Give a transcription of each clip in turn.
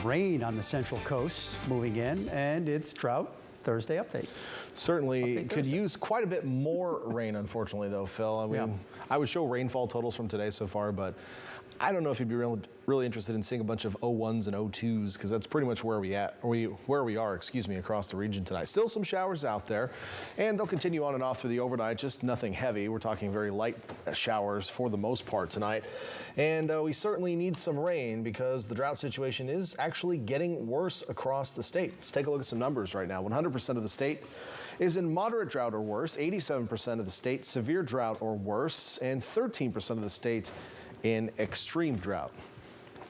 rain on the central coast moving in, and it's Drought Thursday update. Certainly could use quite a bit more rain, unfortunately, though, Phil. I mean, I would show rainfall totals from today so far, but I don't know if you'd be really interested in seeing a bunch of 01s and 02s, because that's pretty much where we are, across the region tonight. Still some showers out there, and they'll continue on and off through the overnight, just nothing heavy. We're talking very light showers for the most part tonight. And we certainly need some rain because the drought situation is actually getting worse across the state. Let's take a look at some numbers right now. 100% of the state is in moderate drought or worse, 87% of the state severe drought or worse, and 13% of the state in extreme drought.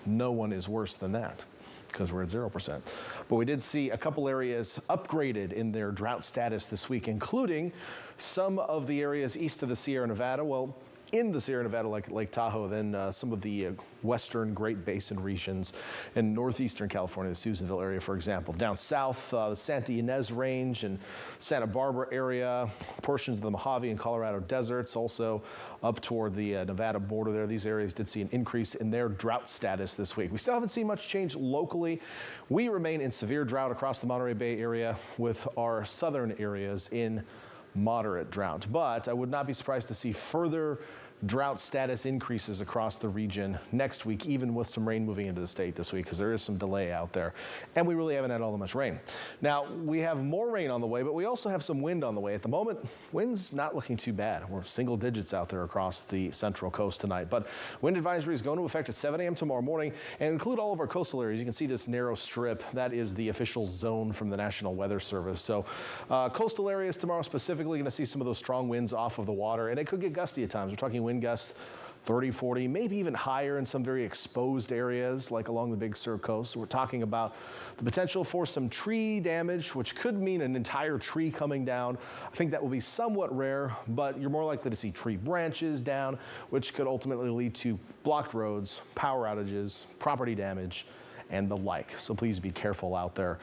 No one is worse than that because we're at 0%. But we did see a couple areas upgraded in their drought status this week, including some of the areas east of the Sierra Nevada. Well, in the Sierra Nevada, like Lake Tahoe, then some of the western Great Basin regions in northeastern California, the Susanville area, for example. Down south, the Santa Ynez Range and Santa Barbara area, portions of the Mojave and Colorado deserts, also up toward the Nevada border there. These areas did see an increase in their drought status this week. We still haven't seen much change locally. We remain in severe drought across the Monterey Bay area, with our southern areas in moderate drought. But I would not be surprised to see further drought status increases across the region next week, even with some rain moving into the state this week, because there is some delay out there. And we really haven't had all that much rain. Now, we have more rain on the way, but we also have some wind on the way. At the moment, wind's not looking too bad. We're single digits out there across the central coast tonight. But wind advisory is going to effect at 7 a.m. tomorrow morning and include all of our coastal areas. You can see this narrow strip. That is the official zone from the National Weather Service. So coastal areas tomorrow specifically going to see some of those strong winds off of the water, and it could get gusty at times. We're talking wind gusts 30, 40, maybe even higher in some very exposed areas like along the Big Sur coast. We're talking about the potential for some tree damage, which could mean an entire tree coming down. I think that will be somewhat rare, but you're more likely to see tree branches down, which could ultimately lead to blocked roads, power outages, property damage, and the like. So please be careful out there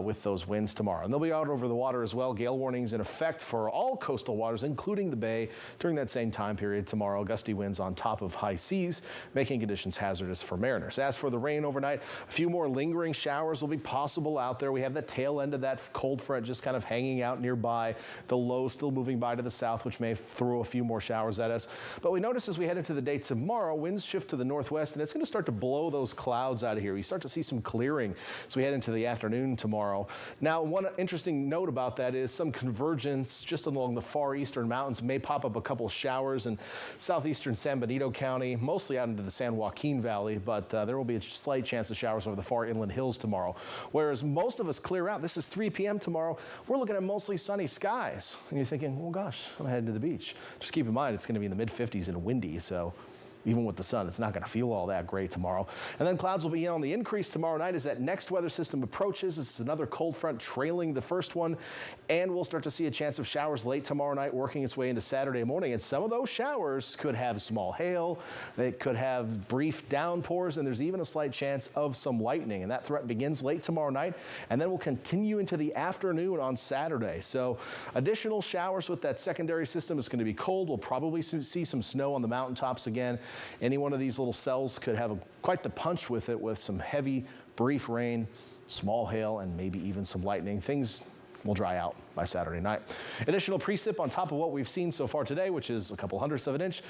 with those winds tomorrow. And they'll be out over the water as well. Gale warnings in effect for all coastal waters, including the bay, during that same time period tomorrow. Gusty winds on top of high seas, making conditions hazardous for mariners. As for the rain overnight, a few more lingering showers will be possible out there. We have the tail end of that cold front just kind of hanging out nearby. The low still moving by to the south, which may throw a few more showers at us. But we notice as we head into the day tomorrow, winds shift to the northwest, and it's going to start to blow those clouds out of here. You start to see some clearing as we head into the afternoon tomorrow. Now, one interesting note about that is some convergence just along the far eastern mountains may pop up a couple showers in southeastern San Benito County, mostly out into the San Joaquin Valley, but there will be a slight chance of showers over the far inland hills tomorrow. Whereas most of us clear out. This is 3 p.m. tomorrow. We're looking at mostly sunny skies. And you're thinking, well, gosh, I'm heading to the beach. Just keep in mind, it's going to be in the mid-50s and windy, so even with the sun, it's not going to feel all that great tomorrow. And then clouds will be on the increase tomorrow night as that next weather system approaches. It's another cold front trailing the first one, and we'll start to see a chance of showers late tomorrow night working its way into Saturday morning. And some of those showers could have small hail, they could have brief downpours, and there's even a slight chance of some lightning. And that threat begins late tomorrow night, and then will continue into the afternoon on Saturday. So additional showers with that secondary system. Is going to be cold. We'll probably see some snow on the mountaintops again. Any one of these little cells could have quite the punch with it, with some heavy, brief rain, small hail, and maybe even some lightning. Things will dry out by Saturday night. Additional precip on top of what we've seen so far today, which is a couple hundredths of an inch,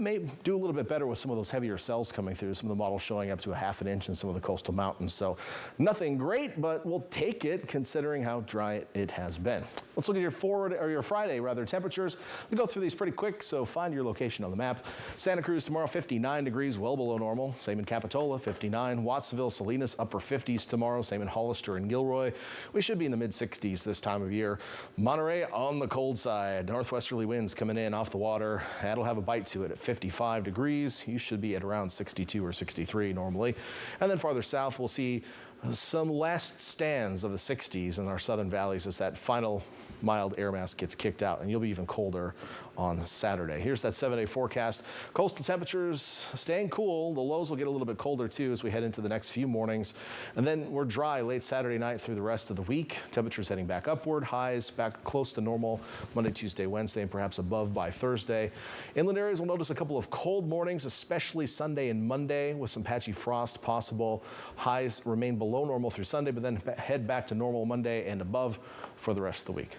may do a little bit better with some of those heavier cells coming through. Some of the models showing up to a half an inch in some of the coastal mountains. So nothing great, but we'll take it considering how dry it has been. Let's look at your Friday temperatures. We go through these pretty quick, so find your location on the map. Santa Cruz tomorrow, 59 degrees, well below normal. Same in Capitola, 59. Watsonville, Salinas, upper 50s tomorrow. Same in Hollister and Gilroy. We should be in the mid 60s this time of year. Monterey on the cold side. Northwesterly winds coming in off the water. That'll have a bite to it at 55 degrees. You should be at around 62 or 63 normally. And then farther south, we'll see some last stands of the 60s in our southern valleys as that final mild air mass gets kicked out, and you'll be even colder on Saturday. Here's that 7-day forecast. Coastal temperatures staying cool. The lows will get a little bit colder too as we head into the next few mornings. And then we're dry late Saturday night through the rest of the week. Temperatures heading back upward. Highs back close to normal Monday, Tuesday, Wednesday, and perhaps above by Thursday. Inland areas will notice a couple of cold mornings, especially Sunday and Monday with some patchy frost possible. Highs remain below normal through Sunday, but then head back to normal Monday and above for the rest of the week.